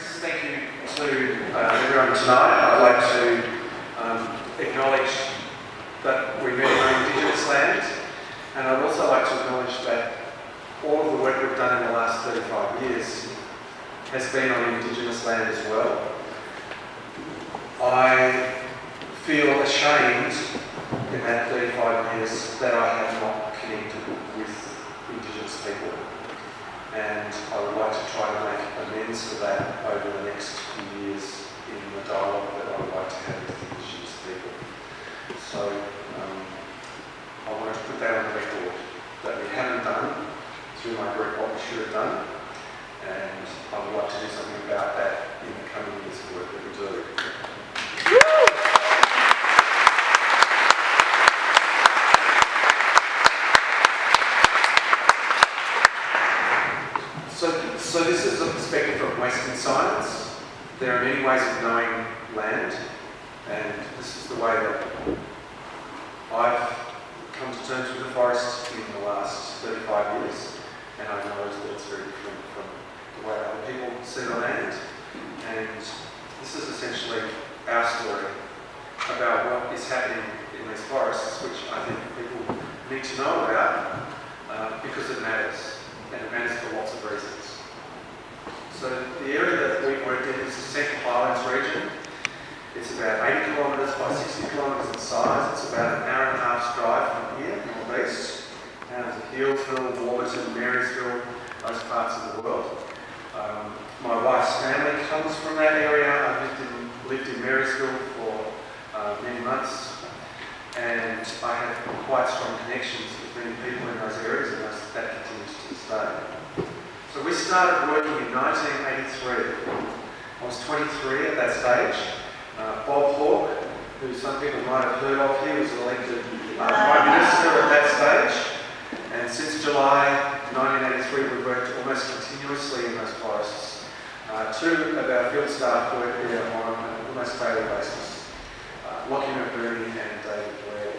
thank you to everyone tonight. I'd like to acknowledge that we met on Indigenous land, and I'd also like to acknowledge that all of the work we've done in the last 35 years has been on Indigenous land as well. I feel ashamed in that 35 years that I have not connected with Indigenous people, and I would like to try to make amends for that over the next few years in the dialogue that I would like to have with Indigenous people. So I wanted to put that on the record, that we haven't done through my group what we should have done, and I would like to do something about that in the coming years of work that we do. So this is a perspective from Western science. There are many ways of knowing land, and this is the way that I've come to terms with the forest in the last 35 years, and I know that it's very different from the way other people see the land. And this is essentially our story about what is happening in these forests, which I think people need to know about because it matters, and it matters for lots of reasons. So the area that we worked in is the Central Highlands region. It's about 80 kilometres by 60 kilometres in size. It's about an hour and a half's drive from here, northeast, down to Healesville, Warburton, Marysville, those parts of the world. My wife's family comes from that area. I've lived in Marysville for many months, and I have quite strong connections with many people in those areas, and that continues to this day. So we started working in 1983. I was 23 at that stage. Bob Hawke, who some people might have heard of, he was elected Prime Minister at that stage. And since July 1983, we've worked almost continuously in those forests. Two of our field staff work there on an almost daily basis. Lockie McBurney and David Blair.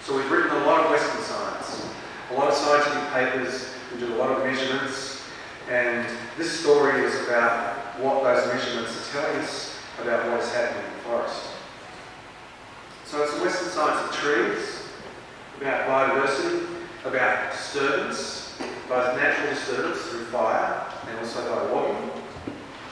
So we've written a lot of Western science, a lot of scientific papers. We do a lot of measurements, and this story is about what those measurements are telling us about what is happening in the forest. So it's a Western science of trees, about biodiversity, about disturbance, both natural disturbance through fire and also by logging,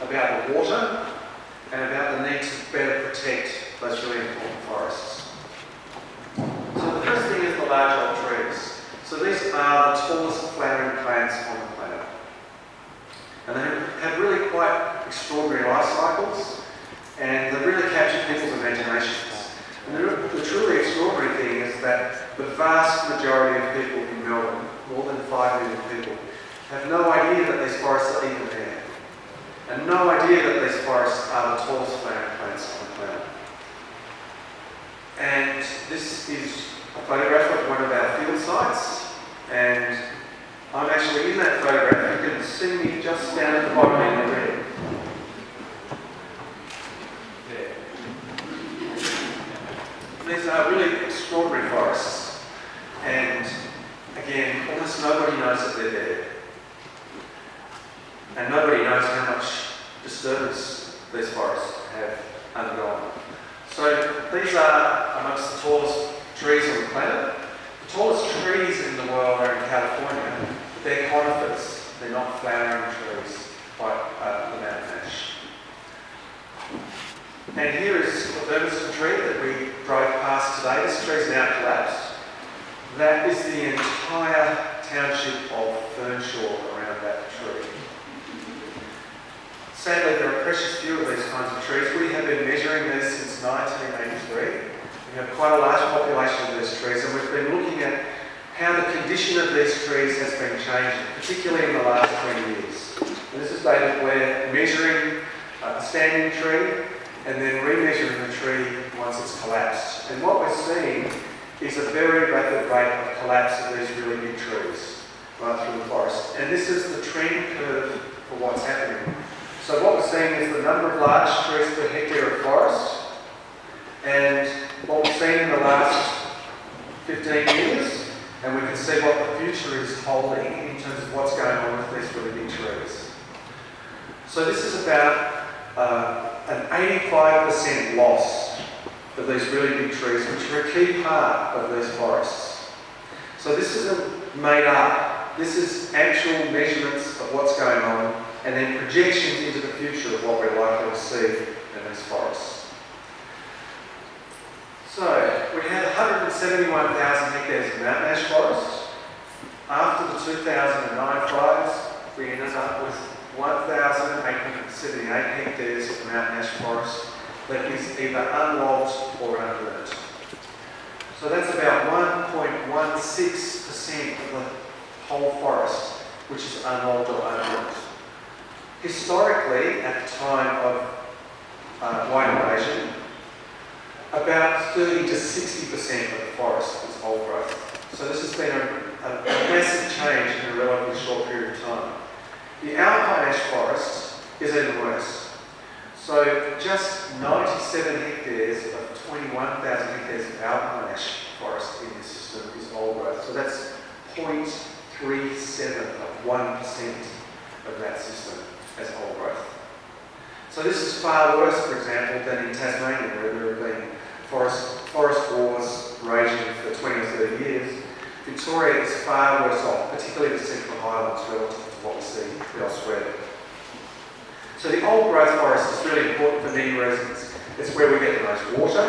about the water, and about the need to better protect those really important forests. So the first thing is the large old trees. So these are the tallest flowering plants on the planet. And they have really quite extraordinary life cycles, and they really capture people's imaginations. And the truly extraordinary thing is that the vast majority of people in Melbourne, more than 5 million people, have no idea that these forests are even there. And no idea that these forests are the tallest flowering plants on the planet. And this is a photograph of one of our field sites, and I'm actually in that photograph. You can see me just down at the bottom in the red. There. These are really extraordinary forests, and again, almost nobody knows that they're there. And nobody knows how much disturbance these forests have undergone. So these are amongst the tallest trees on the planet. The tallest trees in the world are in California. They're conifers. They're not flowering trees like the mountain ash. And here is the Thomson tree that we drove past today. This tree is now collapsed. That is the entire township of Fernshaw around that tree. Sadly, there are precious few of these kinds of trees. We have been measuring these since 1983. We have quite a large population of these trees, and we've been looking at how the condition of these trees has been changing, particularly in the last 20 years. And this is David Blair measuring a standing tree and then remeasuring the tree once it's collapsed. And what we're seeing is a very rapid rate of collapse of these really big trees right through the forest. And this is the trend curve for what's happening. So what we're seeing is the number of large trees per hectare of forest, and what we've seen in the last 15 years, and we can see what the future is holding in terms of what's going on with these really big trees. So this is about an 85% loss of these really big trees, which are a key part of these forests. So this isn't made up. This is actual measurements of what's going on and then projections into the future of what we're likely to see in these forests. So we had 171,000 hectares of mountain ash forest. After the 2009 fires, we ended up with 1,878 hectares of mountain ash forest that is either unlogged or unburnt. So that's about 1.16% of the whole forest, which is unlogged or unburnt. Historically, at the time of white invasion, about 30 to 60% of the forest was old growth. So this has been a massive change in a relatively short period of time. The alpine ash forest is even worse. So just 97 hectares of 21,000 hectares of alpine ash forest in this system is old growth. So that's 0.37 of 1% of that system as old growth. So this is far worse, for example, than in Tasmania, where there have been forest wars raging for 20 or 30 years. Victoria is far worse off, particularly the Central Highlands relative to what we see elsewhere. So the old growth forest is really important for many reasons. It's where we get the most water,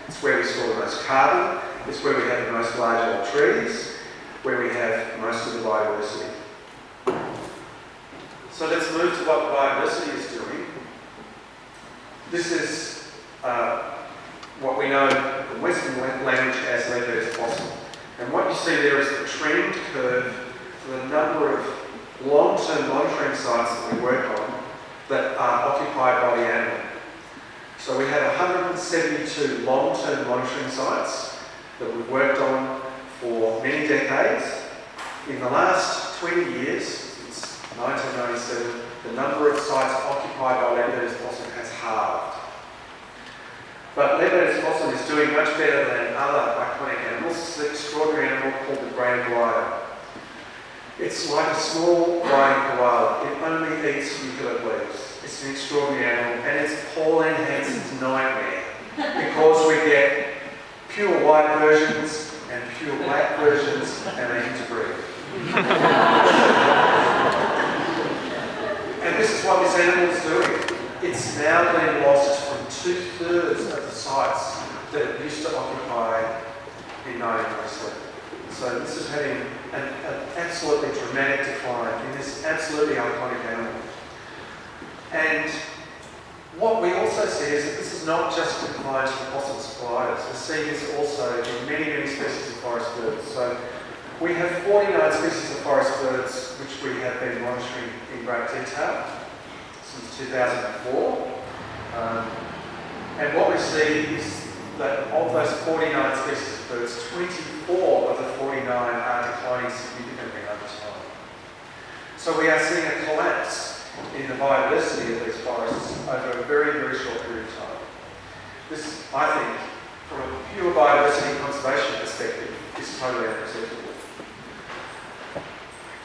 it's where we store the most carbon, it's where we have the most large old trees, where we have most of the biodiversity. So let's move to what the biodiversity is doing. This is what we know in Western language as Ledbetter fossil. And what you see there is the trend curve for the number of long-term monitoring sites that we work on that are occupied by the animal. So we have 172 long-term monitoring sites that we've worked on for many decades. In the last 20 years, since 1997, the number of sites occupied by Ledbetter's possum has halved. But Ledbetter's possum is doing much better than other iconic animals. It's an extraordinary animal called the grand glider. It's like a small gliding koala. It only eats eucalypt leaves. It's an extraordinary animal, and it's Pauline Hanson's nightmare because we get pure white versions and pure black versions, and they interbreed. And this is what this animal is doing. It's now been lost from 2/3 of the sites that it used to occupy in 1997. So this is having an absolutely dramatic decline in this absolutely iconic animal. And what we also see is that this is not just a decline to the possum gliders. We're seeing this also in many, many species of forest birds. So we have 49 species of forest birds which we have been monitoring in great detail since 2004. And what we see is that of those 49 species of birds, 24 of the 49 are declining significantly over time. So we are seeing a collapse in the biodiversity of these forests over a very, very short period of time. This, I think, from a pure biodiversity conservation perspective, is totally unacceptable.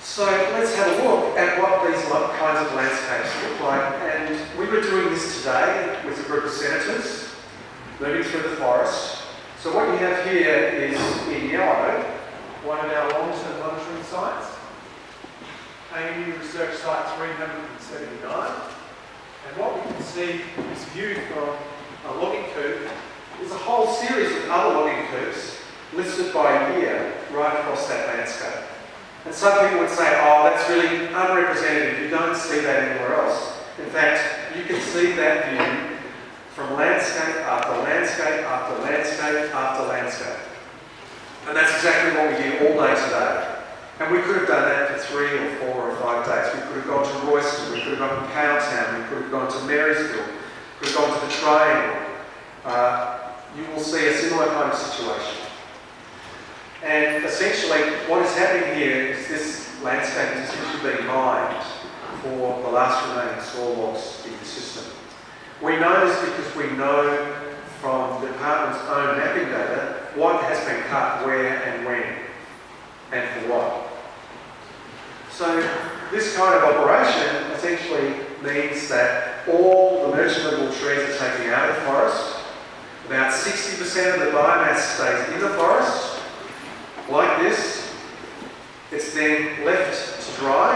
So let's have a look at what these kinds of landscapes look like. And we were doing this today with a group of senators, moving through the forest. So what you have here is, in yellow, one of our long-term monitoring sites, ANU Research Site 379. And what we can see is viewed from a logging coop is a whole series of other logging coops listed by year right across that landscape. And some people would say, oh, that's really unrepresentative. You don't see that anywhere else. In fact, you can see that view from landscape after landscape after landscape after landscape. And that's exactly what we did all day today. And we could have done that for 3 or 4 or 5 days. We could have gone to Royston, we could have gone to Powelltown, we could have gone to Marysville, we could have gone to the Triangle. You will see a similar kind of situation. And essentially, what is happening here is this landscape is essentially being mined for the last remaining soil logs in the system. We know this because we know from the department's own mapping data what has been cut, where and when, and for what. So this kind of operation essentially means that all the merchantable trees are taken out of the forest. About 60% of the biomass stays in the forest, like this. It's then left to dry,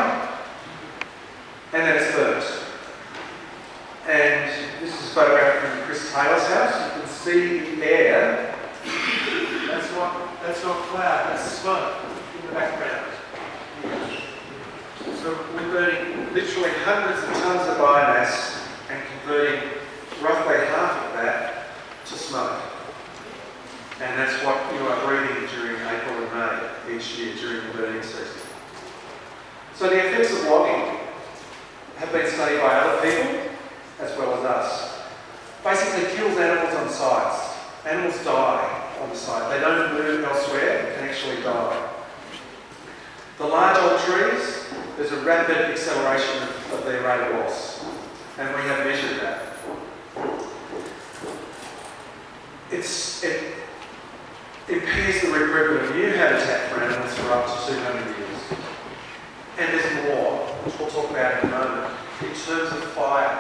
and then it's burnt. And this is a photograph from Chris Taylor's house. You can see the air. That's not cloud, that's smoke in the background. So we're burning literally hundreds of tonnes of biomass and converting roughly half of that to smoke. And that's what you are breathing during April and May each year during the burning season. So the effects of logging have been studied by other people as well as us. Basically kills animals on sites. Animals die on the site. They don't move elsewhere, they can actually die. The large old trees, there's a rapid acceleration of their rate of loss, and we have measured that. It impairs the recruitment of new habitat for animals for up to 200 years. And there's more, which we'll talk about in a moment, in terms of fire.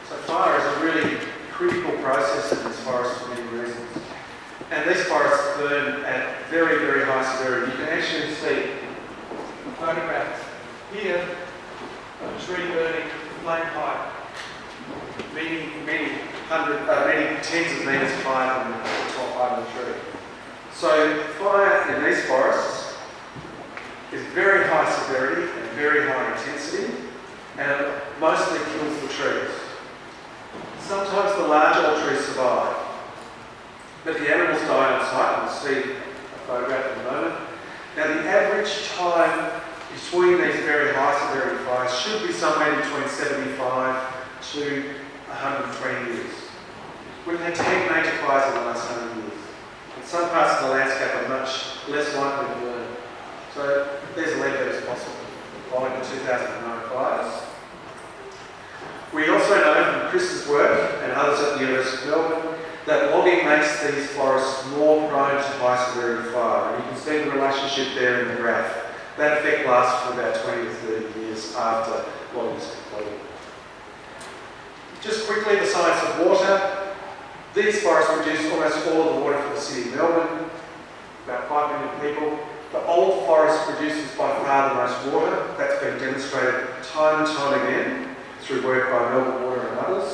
So fire is a really critical process in this forest for many reasons. And these forests burn at very, very high severity. You can actually see a photograph here of a tree burning flame height, many tens of metres higher than the top height of the tree. So fire in these forests is very high severity and very high intensity, and it mostly kills the trees. Sometimes the large old trees survive, but the animals die on site, and we'll see a photograph in a moment. Now the average time between these very high severity fires should be somewhere between 75 to 120 years. We've had 10 major fires in the last 100 years. And some parts of the landscape are much less likely to burn. So there's a lead that is possible following the 2009 fires. We also know from Chris's work and others at the University of Melbourne that logging makes these forests more prone to high severity fire. And you can see the relationship there in the graph. That effect lasts for about 20 to 30 years after logging is completed. Just quickly, the science of water. These forests produce almost all of the water for the city of Melbourne, about 5 million people. The old forest produces by far the most water. That's been demonstrated time and time again through work by Melbourne Water and others.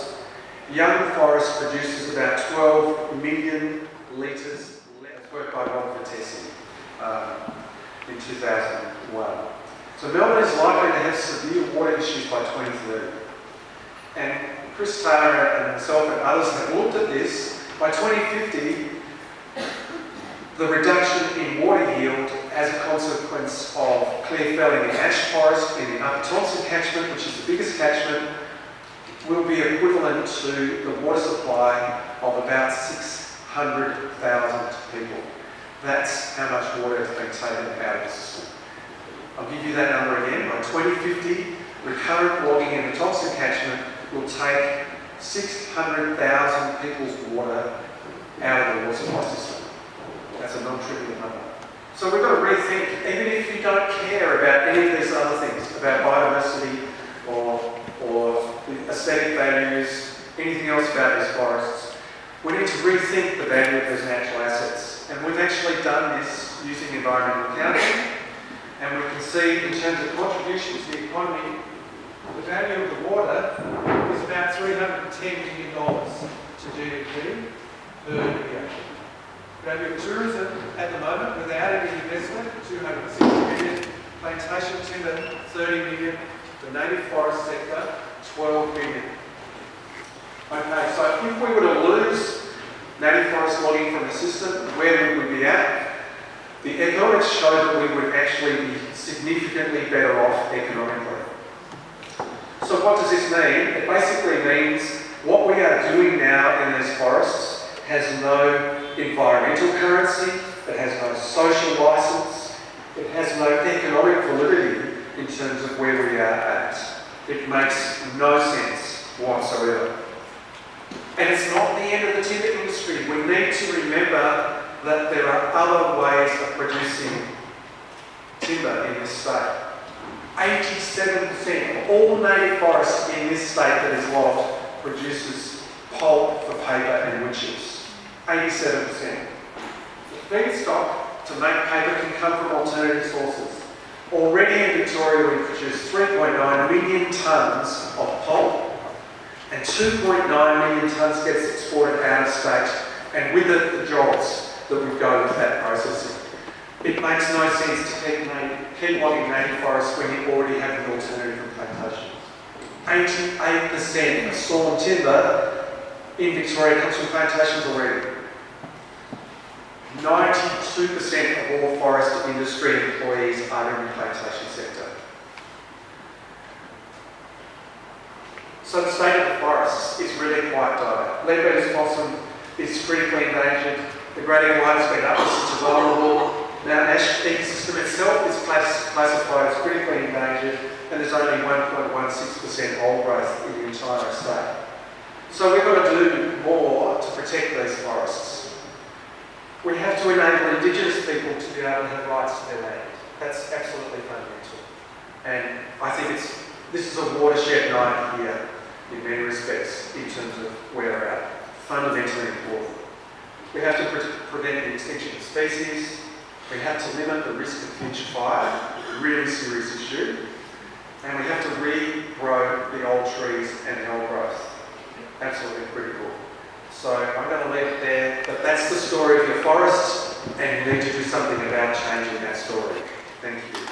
Young forest produces about 12 million litres. That's work by Bob Vitesi in 2001. So Melbourne is likely to have severe water issues by 2030. And Chris Taylor and myself and others have looked at this. By 2050, the reduction in water yield as a consequence of clear felling in ash forest in the Upper Thomson Catchment, which is the biggest catchment, will be equivalent to the water supply of about 600,000 people. That's how much water has been taken out of the system. I'll give you that number again. By 2050, recurrent logging in the Thomson Catchment will take 600,000 people's water out of the water supply system. That's a non-trivial number. So we've got to rethink, even if you don't care about any of these other things, about biodiversity or the aesthetic values, anything else about these forests, we need to rethink the value of those natural assets. And we've actually done this using environmental accounting. And we can see in terms of contribution to the economy, the value of the water is about $310 million to GDP per year. Value of tourism at the moment, without any investment, 260 million, plantation timber, 30 million, the native forest sector, 12 million. Okay, so if we were to lose native forest logging from the system, where would we be at? The economics show that we would actually be significantly better off economically. So what does this mean? It basically means what we are doing now in these forests has no environmental currency, it has no social license, it has no economic validity in terms of where we are at. It makes no sense whatsoever. And it's not the end of the timber industry. We need to remember that there are other ways of producing timber in this state. 87% of all native forest in this state that is logged produces pulp for paper and wood chips. 87%. The feedstock to make paper can come from alternative sources. Already in Victoria we produce 3.9 million tonnes of pulp and 2.9 million tonnes gets exported out of state, and with it the jobs that would go with that processing. It makes no sense to keep logging native forests when you already have the alternative from plantations. 88% of sawn timber in Victoria comes from plantations already. 92% of all forest industry employees are in the plantation sector. So the state of the forests is really quite dire. Leadbeater's possum is critically endangered. The great eagle has been up since vulnerable. Now, ash ecosystem itself is classified as critically endangered, and there's only 1.16% old growth in the entire state. So we've got to do more to protect these forests. We have to enable Indigenous people to be able to have rights to their land. That's absolutely fundamental. And I think this is a watershed night here in many respects in terms of where we're at. Fundamentally important. We have to prevent the extinction of species. We have to limit the risk of future fire, a really serious issue. And we have to regrow the old trees and the old growth. Absolutely critical. So I'm going to leave it there, but that's the story of your forests, and you need to do something about changing that story. Thank you.